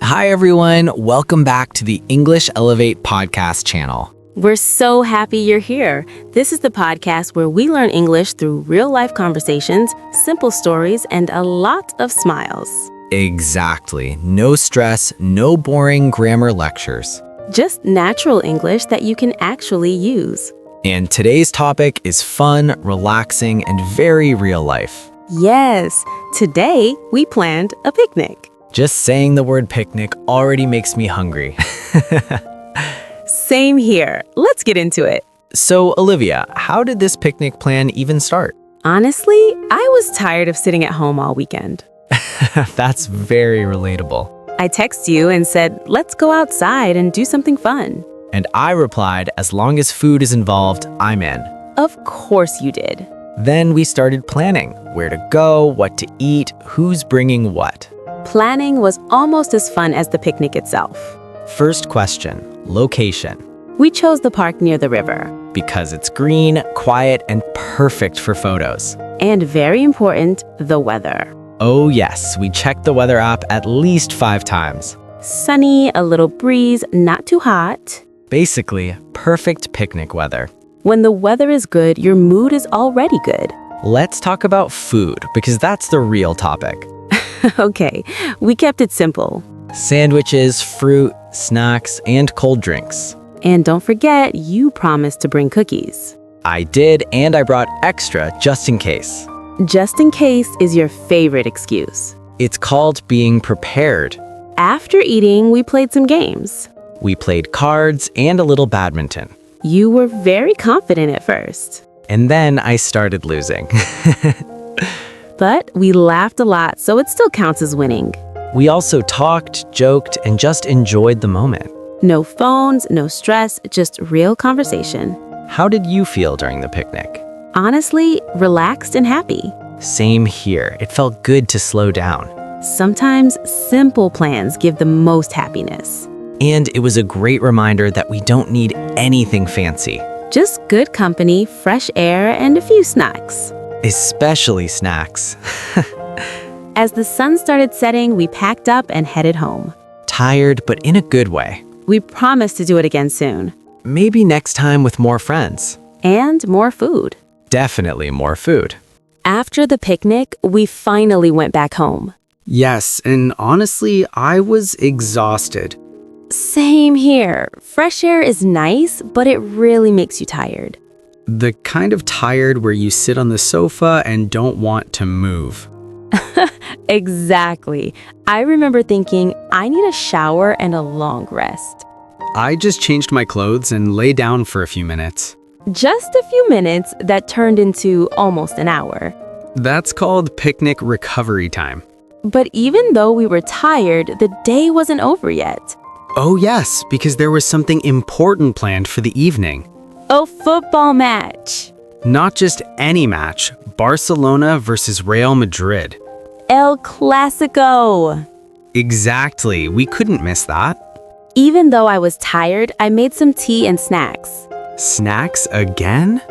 Hi, everyone. Welcome back to the English Elevate podcast channel. We're so happy you're here. This is the podcast where we learn English through real-life conversations, simple stories, and a lot of smiles. Exactly. No stress, no boring grammar lectures. Just natural English that you can actually use. And today's topic is fun, relaxing, and very real life. Yes, today we planned a picnic. Just saying the word picnic already makes me hungry. Same here. Let's get into it. So, Olivia, how did this picnic plan even start? Honestly, I was tired of sitting at home all weekend. That's very relatable. I texted you and said, let's go outside and do something fun. And I replied, as long as food is involved, I'm in. Of course you did. Then we started planning where to go, what to eat, who's bringing what. Planning was almost as fun as the picnic itself. First question, location. We chose the park near the river. Because it's green, quiet, and perfect for photos. And very important, the weather. Oh yes, we checked the weather app at least 5 times. Sunny, a little breeze, not too hot. Basically, perfect picnic weather. When the weather is good, your mood is already good. Let's talk about food, because that's the real topic. Okay, we kept it simple. Sandwiches, fruit, snacks, and cold drinks. And don't forget, you promised to bring cookies. I did, and I brought extra just in case. Just in case is your favorite excuse. It's called being prepared. After eating, we played some games. We played cards and a little badminton. You were very confident at first. And then I started losing. But we laughed a lot, so it still counts as winning. We also talked, joked, and just enjoyed the moment. No phones, no stress, just real conversation. How did you feel during the picnic? Honestly, relaxed and happy. Same here. It felt good to slow down. Sometimes simple plans give the most happiness. And it was a great reminder that we don't need anything fancy. Just good company, fresh air, and a few snacks. Especially snacks. As the sun started setting, we packed up and headed home. Tired, but in a good way. We promised to do it again soon. Maybe next time with more friends. And more food. Definitely more food. After the picnic, we finally went back home. Yes, and honestly, I was exhausted. Same here. Fresh air is nice, but it really makes you tired. The kind of tired where you sit on the sofa and don't want to move. Exactly. I remember thinking, I need a shower and a long rest. I just changed my clothes and lay down for a few minutes. Just a few minutes that turned into almost an hour. That's called picnic recovery time. But even though we were tired, the day wasn't over yet. Oh yes, because there was something important planned for the evening. A football match. Not just any match, Barcelona versus Real Madrid. El Clasico. Exactly, we couldn't miss that. Even though I was tired, I made some tea and snacks. Snacks again?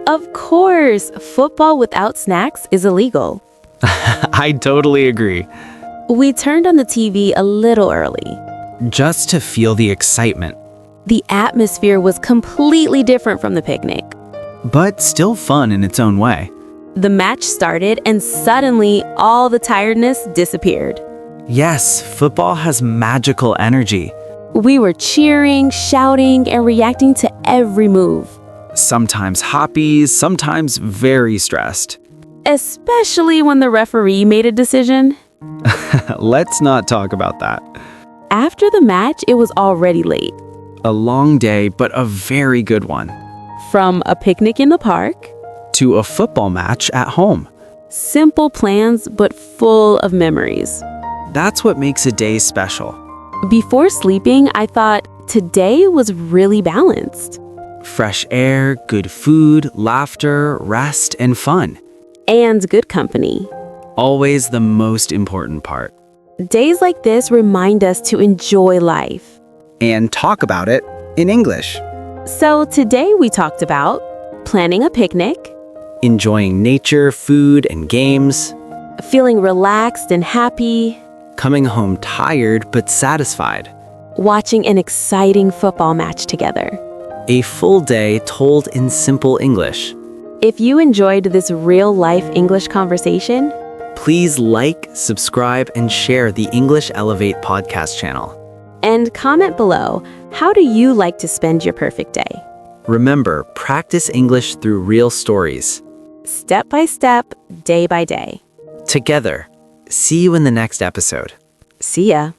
Of course, football without snacks is illegal. I totally agree. We turned on the TV a little early. Just to feel the excitement. The atmosphere was completely different from the picnic. But still fun in its own way. The match started and suddenly all the tiredness disappeared. Yes, football has magical energy. We were cheering, shouting, and reacting to every move. Sometimes happy, sometimes very stressed. Especially when the referee made a decision. Let's not talk about that. After the match, it was already late. A long day, but a very good one. From a picnic in the park To a football match at home. simple plans, but full of memories. That's what makes a day special. Before sleeping, I thought today was really balanced. Fresh air, good food, laughter, rest, and fun. And good company. Always the most important part. Days like this remind us to enjoy life. And talk about it in English. So today we talked about planning a picnic, Enjoying nature, food, and games. feeling relaxed and happy, Coming home tired but satisfied. Watching an exciting football match together. A full day told in simple English. If you enjoyed this real-life English conversation, Please like, subscribe, and share the English Elevate podcast channel. and comment below, how do you like to spend your perfect day? Remember, practice English through real stories. Step by step, day by day. Together. See you in the next episode. See ya.